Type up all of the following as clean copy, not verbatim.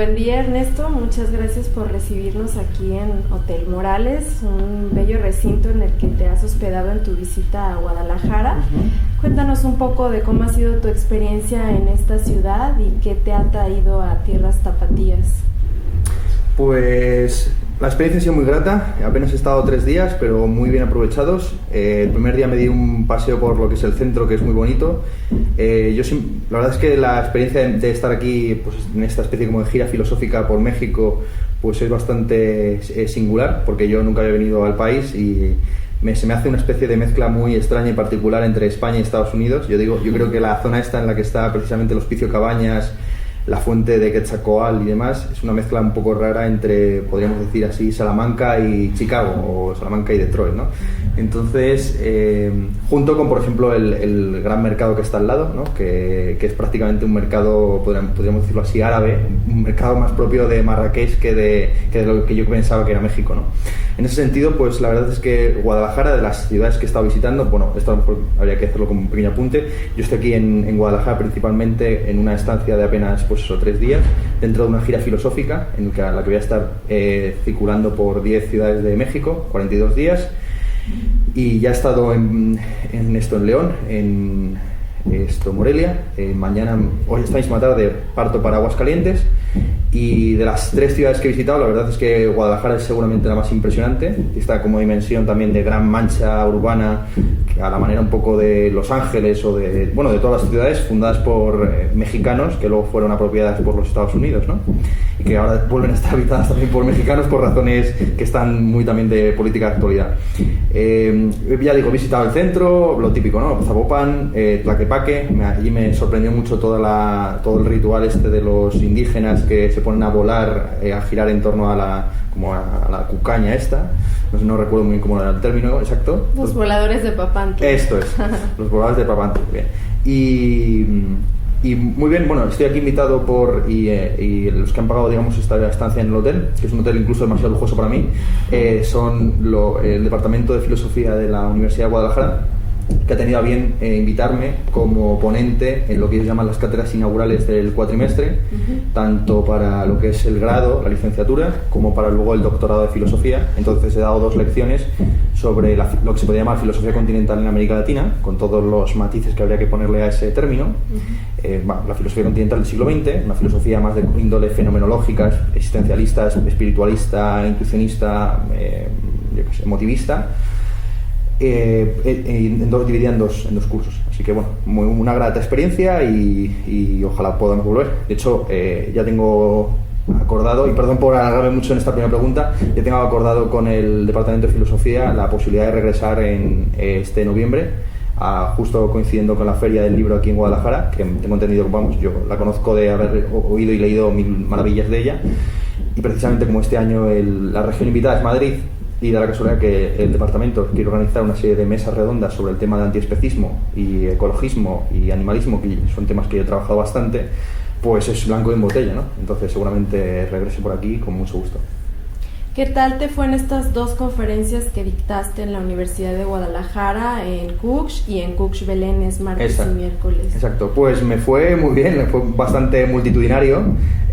Buen día, Ernesto. Muchas gracias por recibirnos aquí en Hotel Morales, un bello recinto en el que te has hospedado en tu visita a Guadalajara. Cuéntanos un poco de cómo ha sido tu experiencia en esta ciudad y qué te ha traído a tierras tapatías. Pues la experiencia ha sido muy grata, apenas he estado 3 días, pero muy bien aprovechados. El primer día me di un paseo por lo que es el centro, que es muy bonito. La verdad es que la experiencia de estar aquí, pues, en esta especie como de gira filosófica por México, pues es bastante singular, porque yo nunca había venido al país y se me hace una especie de mezcla muy extraña y particular entre España y Estados Unidos. Yo creo que la zona esta en la que está precisamente el Hospicio Cabañas, la fuente de Quetzalcóatl y demás, es una mezcla un poco rara entre, podríamos decir así, Salamanca y Chicago, o Salamanca y Detroit, ¿no? Entonces, junto con, por ejemplo, el gran mercado que está al lado, ¿no? que es prácticamente un mercado, podríamos decirlo así, árabe, un mercado más propio de Marrakech que de lo que yo pensaba que era México, ¿no? En ese sentido, pues la verdad es que Guadalajara, de las ciudades que he estado visitando, bueno, esto a lo mejor habría que hacerlo como un pequeño apunte. Yo estoy aquí en Guadalajara principalmente en una estancia de apenas 3 días, dentro de una gira filosófica en la que voy a estar circulando por 10 ciudades de México, 42 días, y ya he estado en León, en Morelia. Mañana, hoy esta misma tarde, parto para Aguascalientes. Y de las 3 ciudades que he visitado, la verdad es que Guadalajara es seguramente la más impresionante. Está como dimensión también de gran mancha urbana, a la manera un poco de Los Ángeles o de todas las ciudades fundadas por mexicanos que luego fueron apropiadas por los Estados Unidos, ¿no? Y que ahora vuelven a estar habitadas también por mexicanos por razones que están muy también de política de actualidad. Ya digo, he visitado el centro, lo típico, ¿no? Zapopan, Tlaquepaque. Allí me sorprendió mucho todo el ritual este de los indígenas que se ponen a volar, a girar en torno a la cucaña esta. No recuerdo muy bien cómo era el término exacto. Los voladores de Papantla. Esto es, los voladores de Papantla. Bien. Y muy bien, bueno, estoy aquí invitado y los que han pagado, digamos, esta estancia en el hotel, que es un hotel incluso demasiado lujoso para mí, son el Departamento de Filosofía de la Universidad de Guadalajara, que ha tenido a bien invitarme como ponente en lo que se llaman las cátedras inaugurales del cuatrimestre, tanto para lo que es el grado, la licenciatura, como para luego el doctorado de filosofía. Entonces he dado 2 lecciones sobre lo que se podría llamar filosofía continental en América Latina, con todos los matices que habría que ponerle a ese término. La filosofía continental del siglo XX, una filosofía más de índole fenomenológica, existencialista, espiritualista, intuicionista, emotivista, dividida en dos cursos. Así que bueno, una grata experiencia y ojalá podamos volver. De hecho, ya tengo acordado, y perdón por alargarme mucho en esta primera pregunta, ya tengo acordado con el Departamento de Filosofía la posibilidad de regresar en este noviembre, justo coincidiendo con la Feria del Libro aquí en Guadalajara, que tengo entendido, yo la conozco de haber oído y leído mil maravillas de ella, y precisamente como este año la región invitada es Madrid, y da la casualidad que el departamento quiere organizar una serie de mesas redondas sobre el tema de antiespecismo y ecologismo y animalismo, que son temas que yo he trabajado bastante, pues es blanco en botella, ¿no? Entonces seguramente regrese por aquí con mucho gusto. ¿Qué tal te fue en estas 2 conferencias que dictaste en la Universidad de Guadalajara, en Cux y en Cux Belénes, martes y miércoles? Exacto, pues me fue muy bien, me fue bastante multitudinario,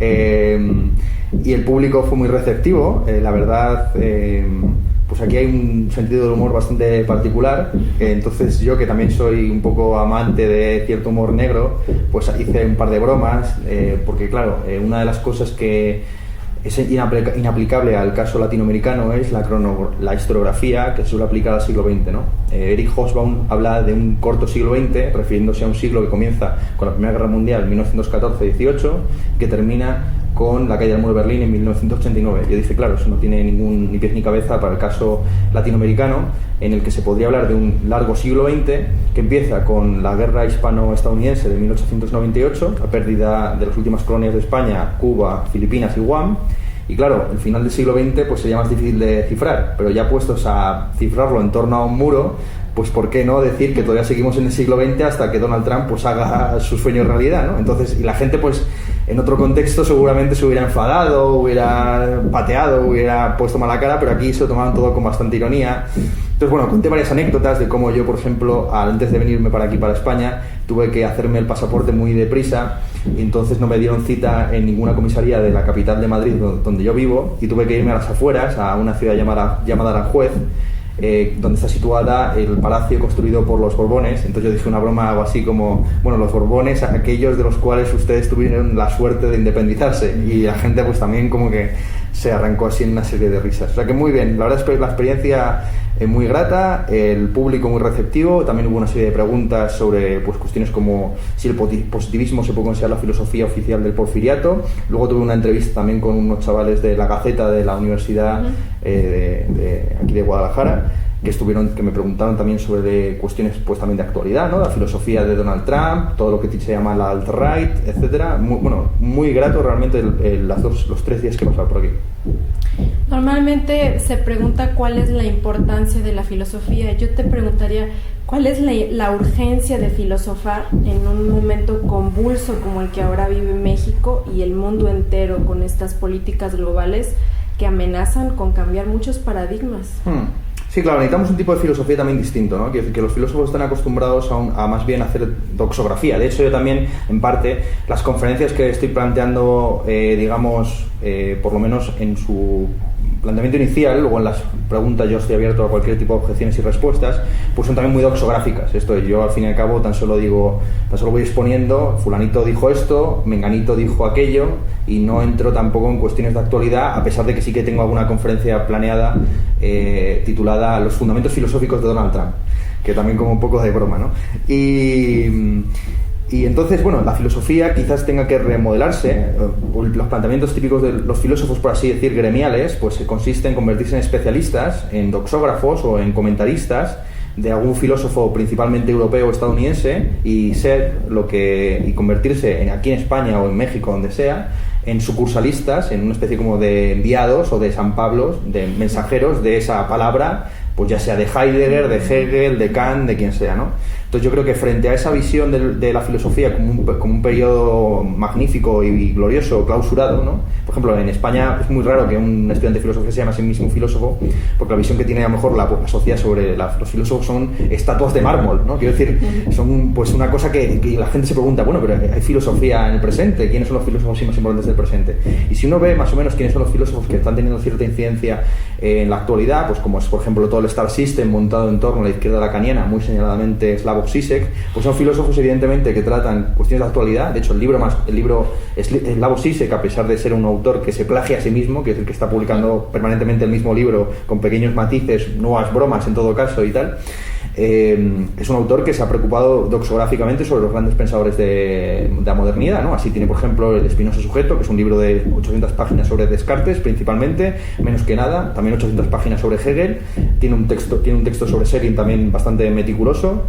y el público fue muy receptivo. La verdad, pues aquí hay un sentido del humor bastante particular, entonces yo, que también soy un poco amante de cierto humor negro, pues hice un par de bromas, porque claro, una de las cosas que es inaplicable al caso latinoamericano es la historiografía que se suele aplicar al siglo XX, ¿no? Eric Hobsbawm habla de un corto siglo XX, refiriéndose a un siglo que comienza con la Primera Guerra Mundial en 1914-18, que termina con la caída del muro de Berlín en 1989. Y dice, claro, eso no tiene ni pies ni cabeza para el caso latinoamericano, en el que se podría hablar de un largo siglo XX que empieza con la guerra hispano-estadounidense de 1898, la pérdida de las últimas colonias de España, Cuba, Filipinas y Guam. Y claro, el final del siglo XX pues sería más difícil de cifrar, pero ya puestos a cifrarlo en torno a un muro, pues ¿por qué no decir que todavía seguimos en el siglo XX hasta que Donald Trump pues haga su sueño realidad, ¿no? Entonces, y la gente pues En otro contexto seguramente se hubiera enfadado, hubiera pateado, hubiera puesto mala cara, pero aquí se lo tomaban todo con bastante ironía. Entonces, bueno, conté varias anécdotas de cómo yo, por ejemplo, antes de venirme para aquí, para España, tuve que hacerme el pasaporte muy deprisa y entonces no me dieron cita en ninguna comisaría de la capital de Madrid, donde yo vivo, y tuve que irme a las afueras, a una ciudad llamada Aranjuez, donde está situada el palacio construido por los Borbones. Entonces yo dije una broma algo así como, bueno, los Borbones, aquellos de los cuales ustedes tuvieron la suerte de independizarse, y la gente pues también como que se arrancó así en una serie de risas. O sea que muy bien, la verdad es que la experiencia es muy grata, el público muy receptivo, también hubo una serie de preguntas sobre pues cuestiones como si el positivismo se puede considerar la filosofía oficial del porfiriato. Luego tuve una entrevista también con unos chavales de la Gaceta de la Universidad de aquí de Guadalajara, que me preguntaron también sobre cuestiones pues también de actualidad, ¿no? La filosofía de Donald Trump, todo lo que se llama la alt-right, etcétera. Muy grato realmente los 3 días que he pasado por aquí. Normalmente se pregunta cuál es la importancia de la filosofía. Yo te preguntaría, ¿cuál es la urgencia de filosofar en un momento convulso como el que ahora vive México y el mundo entero, con estas políticas globales que amenazan con cambiar muchos paradigmas? Sí, claro, necesitamos un tipo de filosofía también distinto, ¿no? Quiero decir que los filósofos están acostumbrados a más bien hacer doxografía. De hecho, yo también, en parte, las conferencias que estoy planteando, por lo menos en su planteamiento inicial, luego en las preguntas yo estoy abierto a cualquier tipo de objeciones y respuestas, pues son también muy doxográficas. Esto es, yo al fin y al cabo tan solo voy exponiendo, fulanito dijo esto, menganito dijo aquello, y no entro tampoco en cuestiones de actualidad, a pesar de que sí que tengo alguna conferencia planeada titulada Los fundamentos filosóficos de Donald Trump, que también como un poco de broma, ¿no? Y entonces, bueno, la filosofía quizás tenga que remodelarse. Los planteamientos típicos de los filósofos, por así decir, gremiales, pues consiste en convertirse en especialistas, en doxógrafos o en comentaristas de algún filósofo principalmente europeo o estadounidense, y convertirse aquí en España o en México, donde sea, en sucursalistas, en una especie como de enviados o de San Pablos, de mensajeros de esa palabra, pues ya sea de Heidegger, de Hegel, de Kant, de quien sea, ¿no? Entonces yo creo que frente a esa visión de la filosofía como un periodo magnífico y glorioso, clausurado, ¿no? Por ejemplo, en España es muy raro que un estudiante de filosofía se llame a sí mismo filósofo, porque la visión que tiene a lo mejor la sociedad sobre los filósofos son estatuas de mármol, ¿no? Quiero decir, son pues una cosa que la gente se pregunta, bueno, pero hay filosofía en el presente, ¿quiénes son los filósofos más importantes del presente? Y si uno ve más o menos quiénes son los filósofos que están teniendo cierta incidencia en la actualidad, pues como es por ejemplo todo el Star System montado en torno a la izquierda lacaniana, muy señaladamente Slavoj Žižek, pues son filósofos evidentemente que tratan cuestiones de actualidad. De hecho, el libro Slavoj Žižek, a pesar de ser un autor que se plagia a sí mismo, que es el que está publicando permanentemente el mismo libro con pequeños matices, nuevas bromas en todo caso y tal, es un autor que se ha preocupado doxográficamente sobre los grandes pensadores de la modernidad, ¿no? Así tiene, por ejemplo, El espinoso sujeto, que es un libro de 800 páginas sobre Descartes, principalmente, menos que nada, también 800 páginas sobre Hegel, tiene un texto sobre Schelling también bastante meticuloso,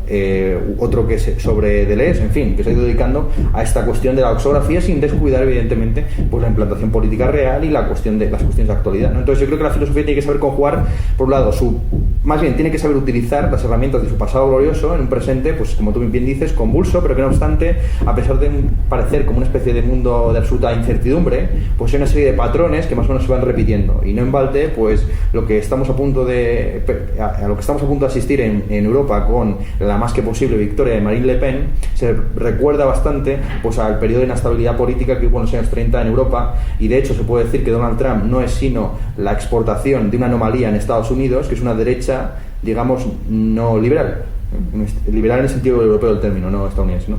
otro que es sobre Deleuze, en fin, que se ha ido dedicando a esta cuestión de la doxografía sin descuidar, evidentemente, pues la implantación política real y las cuestiones de actualidad, ¿no? Entonces yo creo que la filosofía tiene que saber conjugar, por un lado, más bien tiene que saber utilizar las herramientas de su pasado glorioso en un presente, pues como tú bien dices, convulso, pero que no obstante, a pesar de parecer como una especie de mundo de absoluta incertidumbre, pues hay una serie de patrones que más o menos se van repitiendo, y no en balde, pues a lo que estamos a punto de asistir en Europa con la más que posible victoria de Marine Le Pen, se recuerda bastante pues al periodo de inestabilidad política que hubo en los años 30 en Europa, y de hecho se puede decir que Donald Trump no es sino la exportación de una anomalía en Estados Unidos, que es una derecha, digamos, no liberal, liberal en el sentido europeo del término, no estadounidense, ¿no?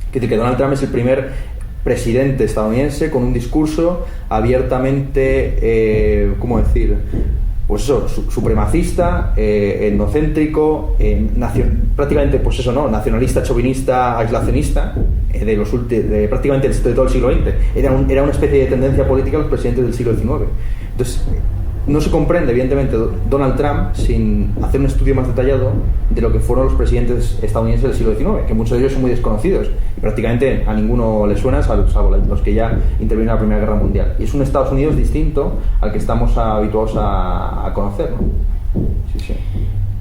Es decir, que Donald Trump es el primer presidente estadounidense con un discurso abiertamente, ¿cómo decir?, pues eso, supremacista, etnocéntrico, prácticamente, pues eso, ¿no?, nacionalista, chauvinista, aislacionista, prácticamente de todo el siglo XX. Era una especie de tendencia política de los presidentes del siglo XIX. Entonces, no se comprende, evidentemente, Donald Trump sin hacer un estudio más detallado de lo que fueron los presidentes estadounidenses del siglo XIX, que muchos de ellos son muy desconocidos y prácticamente a ninguno le suena, salvo los que ya intervinieron en la Primera Guerra Mundial. Y es un Estados Unidos distinto al que estamos habituados a conocer, ¿no? Sí.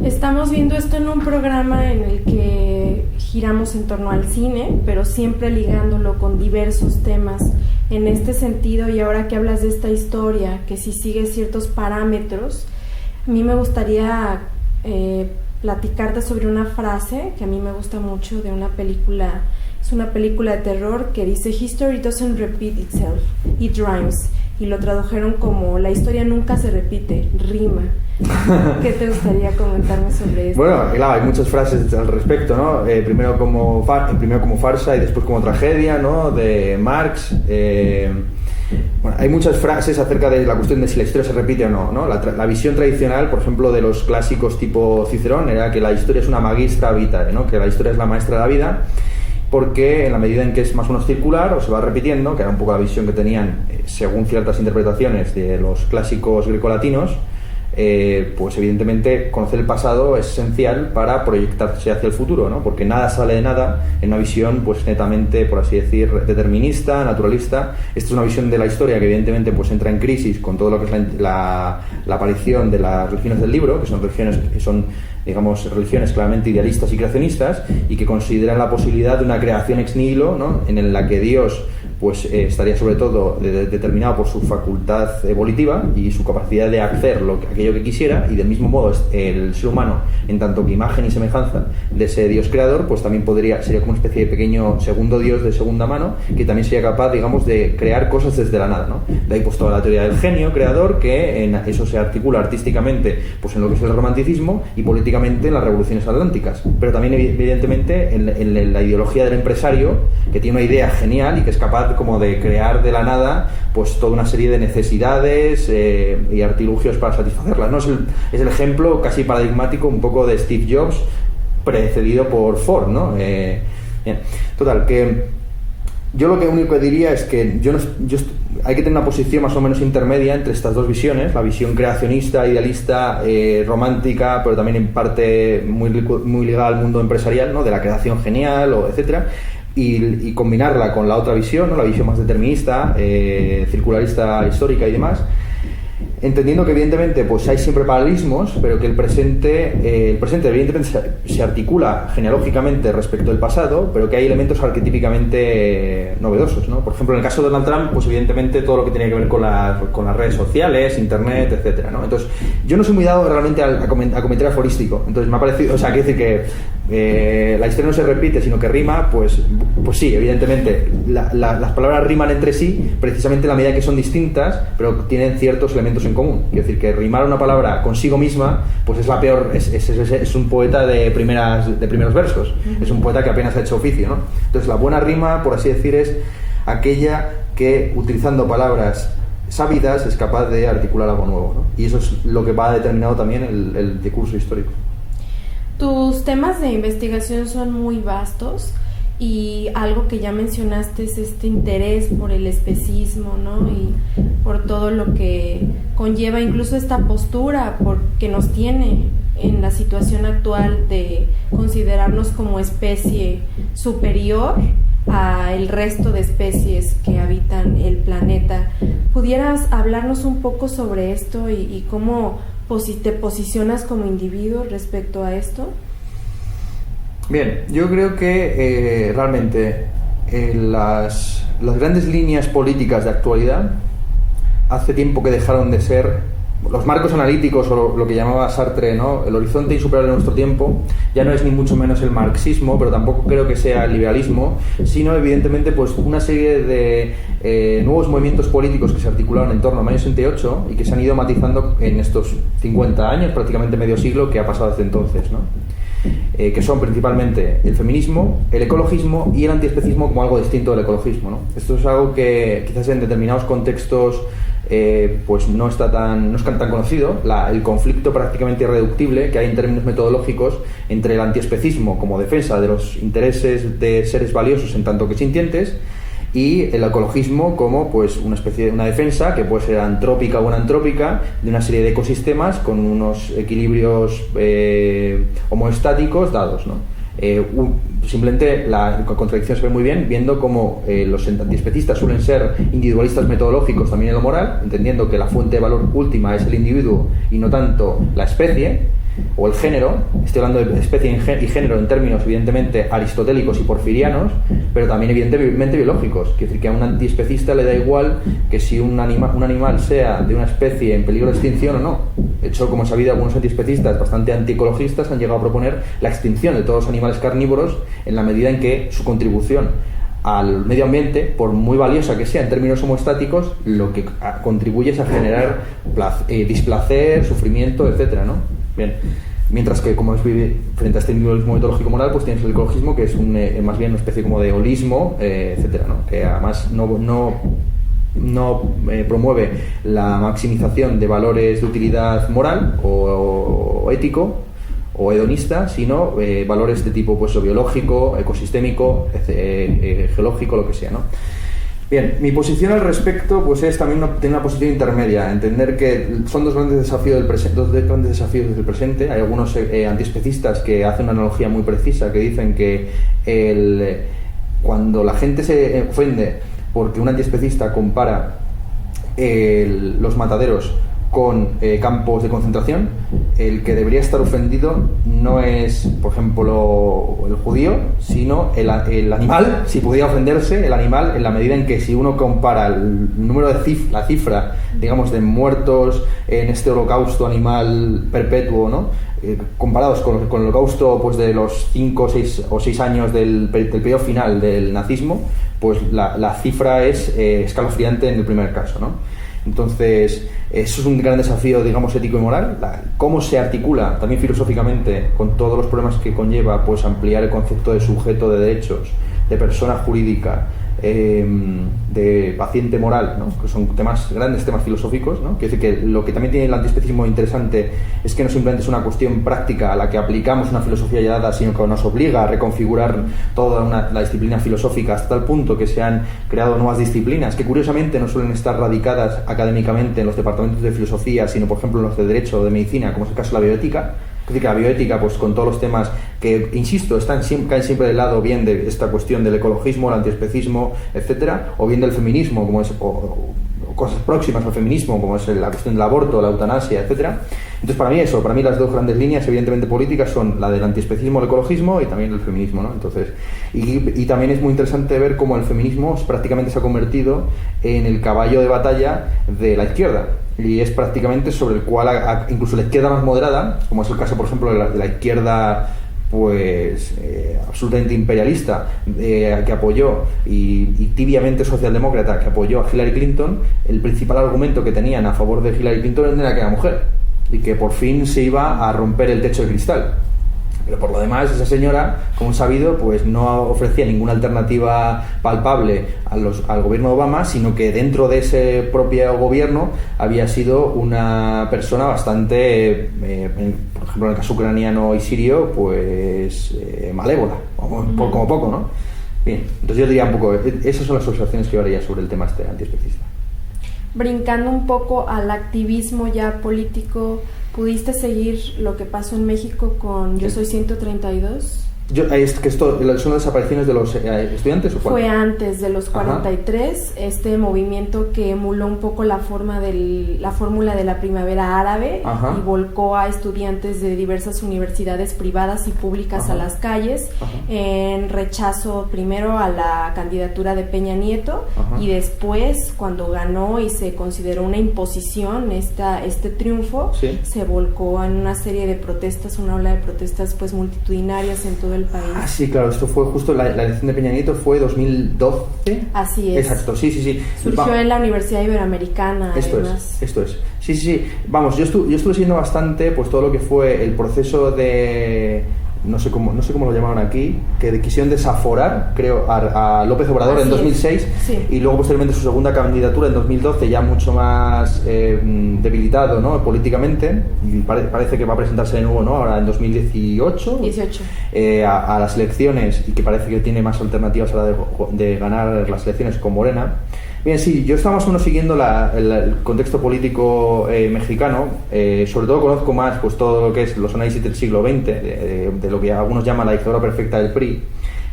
Estamos viendo esto en un programa en el que giramos en torno al cine, pero siempre ligándolo con diversos temas En este sentido, y ahora que hablas de esta historia, que si sigue ciertos parámetros, a mí me gustaría platicarte sobre una frase que a mí me gusta mucho de una película. Es una película de terror que dice "History doesn't repeat itself, it rhymes", y lo tradujeron como "la historia nunca se repite, rima". ¿Qué te gustaría comentarme sobre esto? Bueno, claro, hay muchas frases al respecto, ¿no? Primero como farsa y después como tragedia, ¿no? De Marx. Bueno, hay muchas frases acerca de la cuestión de si la historia se repite o no, ¿no? La visión tradicional, por ejemplo, de los clásicos tipo Cicerón, era que la historia es una magistra vitae, ¿no? Que la historia es la maestra de la vida, porque en la medida en que es más o menos circular o se va repitiendo, que era un poco la visión que tenían según ciertas interpretaciones de los clásicos grecolatinos, pues evidentemente conocer el pasado es esencial para proyectarse hacia el futuro, ¿no? Porque nada sale de nada en una visión pues netamente, por así decir, determinista, naturalista. Esta es una visión de la historia que evidentemente pues entra en crisis con todo lo que es la aparición de las religiones del libro, que son religiones claramente idealistas y creacionistas, y que consideran la posibilidad de una creación ex nihilo, ¿no? En la que Dios pues estaría sobre todo determinado por su facultad volitiva y su capacidad de hacer aquello que quisiera, y del mismo modo el ser humano, en tanto que imagen y semejanza de ese Dios creador, pues también sería como una especie de pequeño segundo Dios de segunda mano, que también sería capaz, digamos, de crear cosas desde la nada, ¿no? De ahí pues toda la teoría del genio creador, que eso se articula artísticamente pues en lo que es el romanticismo y políticamente en las revoluciones atlánticas, pero también evidentemente en la ideología del empresario, que tiene una idea genial y que es capaz como de crear de la nada pues toda una serie de necesidades y artilugios para satisfacerlas, ¿no? Es el ejemplo casi paradigmático un poco de Steve Jobs precedido por Ford, ¿no? Total, que yo lo único que diría es que hay que tener una posición más o menos intermedia entre estas dos visiones, la visión creacionista, idealista, romántica, pero también en parte muy ligada al mundo empresarial, ¿no? De la creación genial, etcétera. Y combinarla con la otra visión, ¿no? La visión más determinista, circularista histórica y demás, entendiendo que evidentemente pues hay siempre paralelismos, pero que el presente evidentemente se articula genealógicamente respecto del pasado, pero que hay elementos arquetípicamente novedosos, ¿no? Por ejemplo, en el caso de Donald Trump, pues evidentemente todo lo que tiene que ver con las redes sociales, internet, etcétera, ¿no? Entonces, yo no soy muy dado realmente a comentario aforístico, entonces me ha parecido, quiero decir que la historia no se repite, sino que rima, pues sí, evidentemente las palabras riman entre sí precisamente en la medida que son distintas, pero tienen ciertos elementos en común. Quiero decir que rimar una palabra consigo misma pues es la peor, es un poeta de primeros versos, es un poeta que apenas ha hecho oficio, ¿no? Entonces la buena rima, por así decir, es aquella que utilizando palabras sabidas es capaz de articular algo nuevo, ¿no? Y eso es lo que va determinado también el discurso histórico. Tus temas de investigación son muy vastos, y algo que ya mencionaste es este interés por el especismo, ¿no? Y por todo lo que conlleva incluso esta postura que nos tiene en la situación actual de considerarnos como especie superior a el resto de especies que habitan el planeta. ¿Pudieras hablarnos un poco sobre esto y cómo te posicionas como individuo respecto a esto? Bien, yo creo que realmente las grandes líneas políticas de actualidad hace tiempo que dejaron de ser los marcos analíticos, o lo que llamaba Sartre, ¿no? El horizonte insuperable de nuestro tiempo ya no es ni mucho menos el marxismo, pero tampoco creo que sea el liberalismo, sino evidentemente pues una serie de nuevos movimientos políticos que se articularon en torno al año 68 y que se han ido matizando en estos 50 años, prácticamente medio siglo que ha pasado desde entonces, ¿no? Que son principalmente el feminismo, el ecologismo y el antiespecismo como algo distinto del ecologismo, ¿no? Esto es algo que quizás en determinados contextos pues no es tan conocido, el conflicto prácticamente irreductible que hay en términos metodológicos entre el antiespecismo como defensa de los intereses de seres valiosos en tanto que sintientes, y el ecologismo como pues una especie de una defensa que puede ser antrópica o anantrópica de una serie de ecosistemas con unos equilibrios homoestáticos dados, ¿no? Simplemente la contradicción se ve muy bien viendo cómo los antiespecistas suelen ser individualistas metodológicos también en lo moral, entendiendo que la fuente de valor última es el individuo y no tanto la especie, o el género. Estoy hablando de especie y género en términos evidentemente aristotélicos y porfirianos, pero también evidentemente biológicos. Quiere decir que a un antiespecista le da igual que si un animal sea de una especie en peligro de extinción o no. De hecho, como es sabido, algunos antiespecistas bastante antiecologistas han llegado a proponer la extinción de todos los animales carnívoros en la medida en que su contribución al medio ambiente, por muy valiosa que sea en términos homoestáticos, lo que contribuye es a generar displacer, sufrimiento, etcétera, ¿no? Bien. Mientras que, como es frente a este individualismo etológico moral, pues tienes el ecologismo, que es más bien una especie como de holismo, etcétera, ¿no? Que además no promueve la maximización de valores de utilidad moral o ético o hedonista, sino valores de tipo pues biológico, ecosistémico, geológico, lo que sea, ¿no? Bien, mi posición al respecto pues es también tener una posición intermedia, entender que son dos grandes desafíos del presente. Hay algunos antiespecistas que hacen una analogía muy precisa, que dicen que cuando la gente se ofende porque un antiespecista compara los mataderos con campos de concentración, el que debería estar ofendido no es, por ejemplo, el judío, sino el animal. Si pudiera ofenderse el animal, en la medida en que si uno compara el número la cifra, digamos, de muertos en este holocausto animal perpetuo, ¿no? Comparados con el holocausto pues de los 5 o 6 años del periodo final del nazismo, pues la cifra es escalofriante en el primer caso, ¿no? Entonces, eso es un gran desafío, digamos, ético y moral. Cómo se articula también filosóficamente con todos los problemas que conlleva, pues ampliar el concepto de sujeto de derechos, de persona jurídica, de paciente moral, ¿no? Que son grandes temas filosóficos, ¿no? Quiere decir que lo que también tiene el antiespecismo interesante es que no simplemente es una cuestión práctica a la que aplicamos una filosofía ya dada, sino que nos obliga a reconfigurar toda la disciplina filosófica hasta tal punto que se han creado nuevas disciplinas que curiosamente no suelen estar radicadas académicamente en los departamentos de filosofía, sino por ejemplo en los de derecho o de medicina, como es el caso de la bioética. Es decir, que la bioética, pues con todos los temas que, insisto, caen siempre del lado bien de esta cuestión del ecologismo, el antiespecismo, etcétera, o bien del feminismo, como es, o cosas próximas al feminismo, como es la cuestión del aborto, la eutanasia, etcétera. Entonces, para mí las dos grandes líneas, evidentemente políticas, son la del antiespecismo, el ecologismo y también el feminismo, ¿no? Entonces, y también es muy interesante ver cómo el feminismo prácticamente se ha convertido en el caballo de batalla de la izquierda. Y es prácticamente sobre el cual incluso la izquierda más moderada, como es el caso, por ejemplo, de la izquierda pues absolutamente imperialista, que apoyó y tibiamente socialdemócrata, que apoyó a Hillary Clinton, el principal argumento que tenían a favor de Hillary Clinton era que era mujer y que por fin se iba a romper el techo de cristal. Pero por lo demás, esa señora, como sabido, pues no ofrecía ninguna alternativa palpable al gobierno de Obama, sino que dentro de ese propio gobierno había sido una persona bastante, por ejemplo en el caso ucraniano y sirio, pues malévola, como poco, ¿no? Bien, entonces yo diría un poco, esas son las observaciones que yo haría sobre el tema antiespecista. Brincando un poco al activismo ya político, ¿pudiste seguir lo que pasó en México con Yo Soy 132? ¿Son desapariciones de los estudiantes o cuál? Fue antes de los 43. Ajá. Este movimiento que emuló un poco la fórmula de la primavera árabe. Ajá. Y volcó a estudiantes de diversas universidades privadas y públicas. Ajá. A las calles. Ajá. En rechazo primero a la candidatura de Peña Nieto. Ajá. Y después, cuando ganó y se consideró una imposición este triunfo, ¿sí? Se volcó en una serie de protestas, una ola de protestas pues multitudinarias en todo el país. Ah, sí, claro, esto fue justo la elección de Peña Nieto fue 2012. Así es. Exacto, sí. Surgió en la Universidad Iberoamericana. Esto es. Sí. Vamos, yo estuve siguiendo bastante pues todo lo que fue el proceso de no sé cómo lo llamaron aquí, que quisieron desaforar, creo, a López Obrador. Así en 2006, sí. Y luego posteriormente su segunda candidatura en 2012, ya mucho más debilitado, ¿no? Políticamente, y parece que va a presentarse de nuevo, ¿no? Ahora en 2018 a las elecciones, y que parece que tiene más alternativas a la de ganar las elecciones con Morena. Bien, sí, yo estaba más o menos siguiendo el contexto político mexicano. Sobre todo conozco más pues todo lo que es los análisis del siglo XX, de lo que algunos llaman la dictadura perfecta del PRI,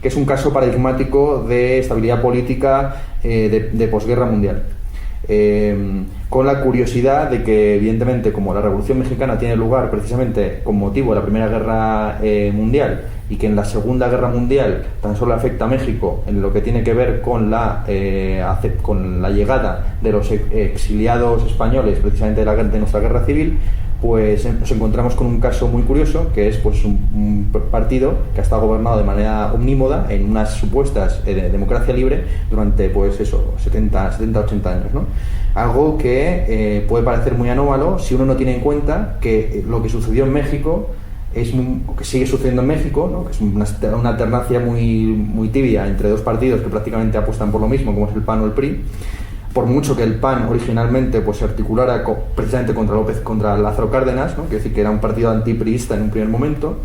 que es un caso paradigmático de estabilidad política de posguerra mundial. con la curiosidad de que, evidentemente, como la Revolución Mexicana tiene lugar precisamente con motivo de la Primera Guerra Mundial, y que en la Segunda Guerra Mundial tan solo afecta a México en lo que tiene que ver con la llegada de los exiliados españoles precisamente de nuestra guerra civil, pues nos encontramos con un caso muy curioso, que es pues un partido que ha estado gobernado de manera omnímoda en unas supuestas democracia libre durante pues eso 70-80 años, ¿no? Algo que puede parecer muy anómalo si uno no tiene en cuenta que lo que sucedió en México que sigue sucediendo en México, ¿no? Que es una alternancia muy tibia entre dos partidos que prácticamente apuestan por lo mismo, como es el PAN o el PRI. Por mucho que el PAN originalmente pues se articulara precisamente contra Lázaro Cárdenas, ¿no? Quiero decir que era un partido antipriista en un primer momento,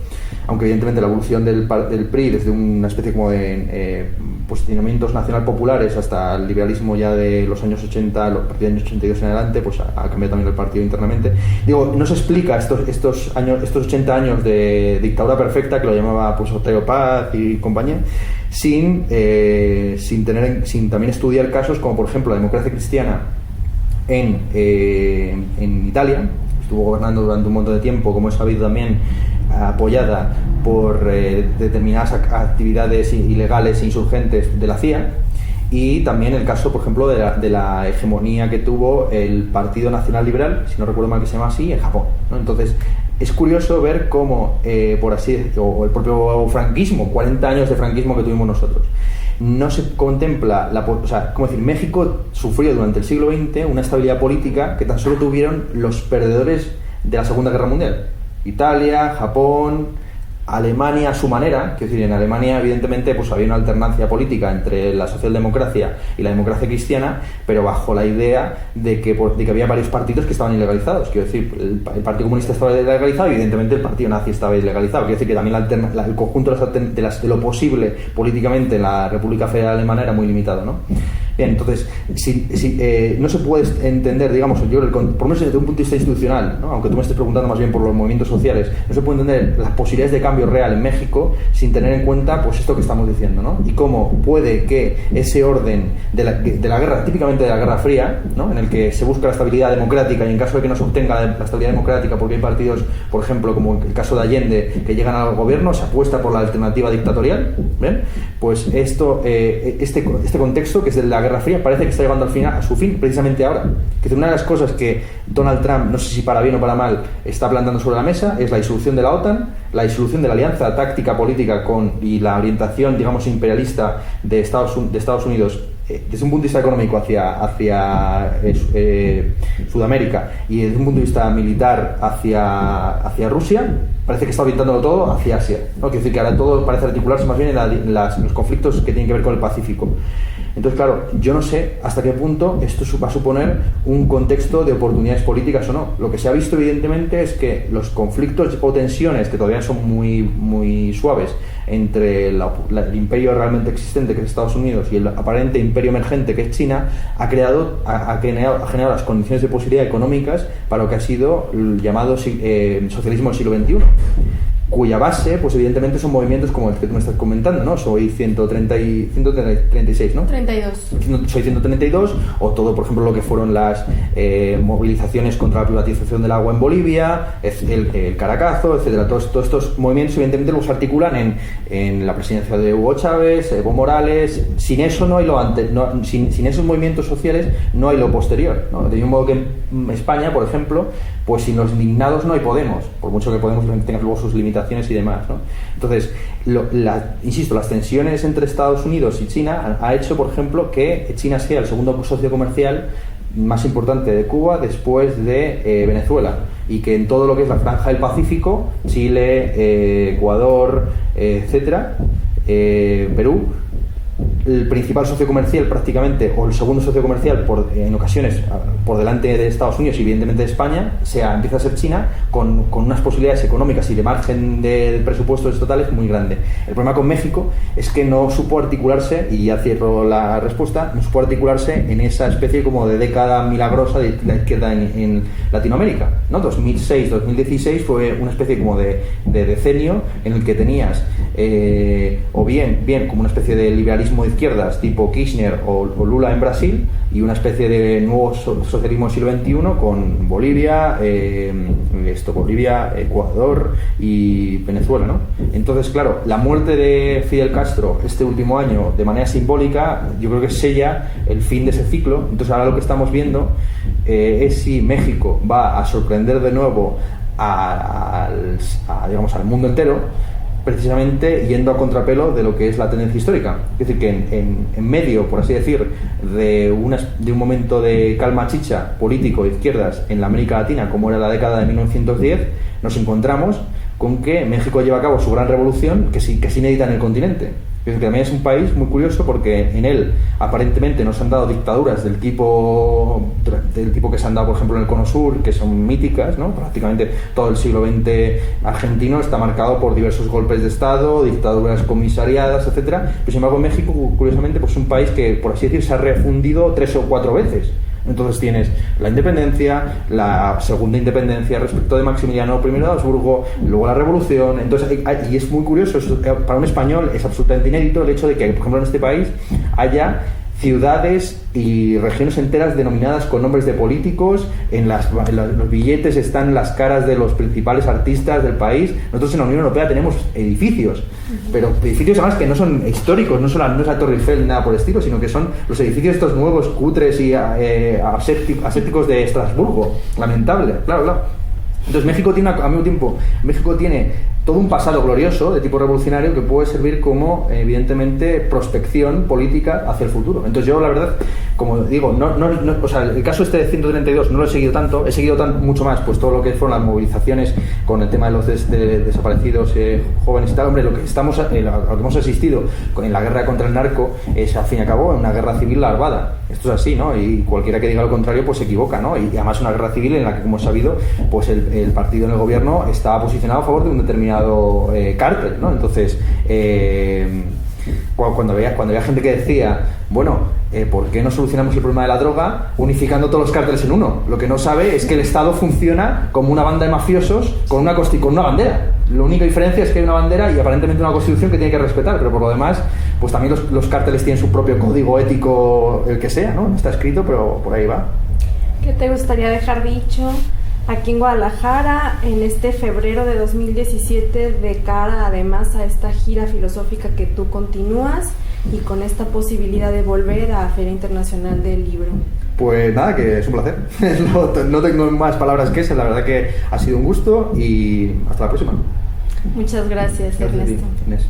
aunque evidentemente la evolución del PRI desde una especie como de posicionamientos nacional populares hasta el liberalismo ya de los años 80, los partidos años 82 en adelante, pues ha cambiado también el partido internamente. Digo, no se explica estos 80 años de dictadura perfecta, que lo llamaba pues Octavio Paz y compañía, sin también estudiar casos como por ejemplo la democracia cristiana en Italia. Estuvo gobernando durante un montón de tiempo, como he sabido también, apoyada por determinadas actividades ilegales e insurgentes de la CIA, y también el caso, por ejemplo, de la hegemonía que tuvo el Partido Nacional Liberal, si no recuerdo mal que se llama así, en Japón, ¿no? Entonces, es curioso ver cómo, por así decirlo, o el propio franquismo, 40 años de franquismo que tuvimos nosotros, no se contempla, como decir, México sufrió durante el siglo XX una estabilidad política que tan solo tuvieron los perdedores de la Segunda Guerra Mundial. Italia, Japón, Alemania a su manera, que decir, en Alemania evidentemente pues había una alternancia política entre la socialdemocracia y la democracia cristiana, pero bajo la idea de que había varios partidos que estaban ilegalizados. Quiero decir, el Partido Comunista estaba ilegalizado y evidentemente el Partido Nazi estaba ilegalizado. Quiero decir que también el conjunto de lo posible políticamente en la República Federal Alemana era muy limitado, ¿no? Bien, entonces, no se puede entender, digamos, yo por lo menos desde un punto de vista institucional, ¿no? Aunque tú me estés preguntando más bien por los movimientos sociales, no se puede entender las posibilidades de cambio real en México sin tener en cuenta pues esto que estamos diciendo, ¿no? Y cómo puede que ese orden de la guerra, típicamente de la Guerra Fría, ¿no? En el que se busca la estabilidad democrática, y en caso de que no se obtenga la estabilidad democrática porque hay partidos, por ejemplo, como el caso de Allende, que llegan al gobierno, se apuesta por la alternativa dictatorial, ¿ven? Pues este contexto, que es de la Guerra Fría, parece que está llegando al final, a su fin precisamente ahora. Que una de las cosas que Donald Trump, no sé si para bien o para mal, está plantando sobre la mesa es la disolución de la OTAN, la disolución de la alianza táctica política y la orientación, digamos, imperialista de Estados Unidos desde un punto de vista económico hacia Sudamérica, y desde un punto de vista militar hacia Rusia. Parece que está orientándolo todo hacia Asia, ¿no? Quiere decir que ahora todo parece articularse más bien en los conflictos que tienen que ver con el Pacífico. Entonces, claro, yo no sé hasta qué punto esto va a suponer un contexto de oportunidades políticas o no. Lo que se ha visto, evidentemente, es que los conflictos o tensiones, que todavía son muy suaves, entre el imperio realmente existente, que es Estados Unidos, y el aparente imperio emergente, que es China, ha generado las condiciones de posibilidad económicas para lo que ha sido el llamado socialismo del siglo XXI, cuya base, pues evidentemente son movimientos como el que tú me estás comentando, ¿no? Soy 136, ¿no? 32. Soy 132, o todo, por ejemplo, lo que fueron las movilizaciones contra la privatización del agua en Bolivia, el Caracazo, etcétera. Todos estos movimientos, evidentemente, los articulan en la presidencia de Hugo Chávez, Evo Morales. Sin eso no hay lo antes, sin esos movimientos sociales no hay lo posterior, ¿no? De un modo que en España, por ejemplo, pues sin los indignados no hay Podemos, por mucho que Podemos tenga luego sus limitaciones y demás, ¿no? Entonces, insisto, las tensiones entre Estados Unidos y China ha hecho, por ejemplo, que China sea el segundo socio comercial más importante de Cuba después de Venezuela, y que en todo lo que es la franja del Pacífico, Chile, Ecuador, etcétera, Perú, el principal socio comercial prácticamente, o el segundo socio comercial en ocasiones por delante de Estados Unidos y evidentemente de España, empieza a ser China, con unas posibilidades económicas y de margen de presupuestos totales muy grande. El problema con México es que no supo articularse, y ya cierro la respuesta, no supo articularse en esa especie como de década milagrosa de la izquierda en Latinoamérica, ¿no? 2006-2016 fue una especie como de decenio en el que tenías o bien como una especie de liberalismo de izquierdas tipo Kirchner o Lula en Brasil, y una especie de nuevo socialismo del siglo XXI con Bolivia, Ecuador y Venezuela, ¿no? Entonces, claro, la muerte de Fidel Castro este último año, de manera simbólica, yo creo que sella el fin de ese ciclo. Entonces ahora lo que estamos viendo es si México va a sorprender de nuevo digamos, al mundo entero, precisamente yendo a contrapelo de lo que es la tendencia histórica. Es decir, que en medio, por así decir, de un momento de calma chicha político de izquierdas en la América Latina, como era la década de 1910, nos encontramos con que México lleva a cabo su gran revolución, que es inédita en el continente. Es decir, que también es un país muy curioso porque en él aparentemente no se han dado dictaduras del tipo que se han dado, por ejemplo, en el Cono Sur, que son míticas, ¿no? Prácticamente todo el siglo XX argentino está marcado por diversos golpes de Estado, dictaduras comisariadas, etcétera. Pero sin embargo, México, curiosamente, pues es un país que, por así decir, se ha refundido 3 o 4 veces. Entonces tienes la independencia, la segunda independencia respecto de Maximiliano I de Habsburgo, luego la revolución. Entonces, y es muy curioso, para un español es absolutamente inédito el hecho de que, por ejemplo, en este país haya ciudades y regiones enteras denominadas con nombres de políticos. En los billetes están las caras de los principales artistas del país. Nosotros en la Unión Europea tenemos edificios, pero edificios además que no son históricos, no es la Torre Eiffel ni nada por el estilo, sino que son los edificios estos nuevos, cutres y asépticos de Estrasburgo. Lamentable, claro. Entonces México tiene, al mismo tiempo, México tiene todo un pasado glorioso de tipo revolucionario que puede servir como, evidentemente, prospección política hacia el futuro. Entonces yo, la verdad, como digo, o sea, el caso este de 132 no lo he seguido tanto, he seguido mucho más pues todo lo que fueron las movilizaciones con el tema de los desaparecidos jóvenes y tal. Hombre, lo que hemos asistido en la guerra contra el narco es, al fin y al cabo, una guerra civil larvada. Esto es así, ¿no? Y cualquiera que diga lo contrario, pues se equivoca, ¿no? Y además una guerra civil en la que, como hemos sabido, pues el partido en el gobierno estaba posicionado a favor de un determinado cártel, ¿no? Entonces, cuando había gente que decía, bueno, ¿por qué no solucionamos el problema de la droga unificando todos los cárteles en uno? Lo que no sabe es que el Estado funciona como una banda de mafiosos con una bandera. La única diferencia es que hay una bandera y aparentemente una constitución que tiene que respetar, pero por lo demás, pues también los cárteles tienen su propio código ético, el que sea, ¿no? No está escrito, pero por ahí va. ¿Qué te gustaría dejar dicho aquí en Guadalajara en este febrero de 2017 de cara además a esta gira filosófica que tú continúas y con esta posibilidad de volver a Feria Internacional del Libro? Pues nada, que es un placer. No tengo más palabras que esas, la verdad que ha sido un gusto y hasta la próxima. Muchas gracias, Ernesto. Gracias a ti, Inés.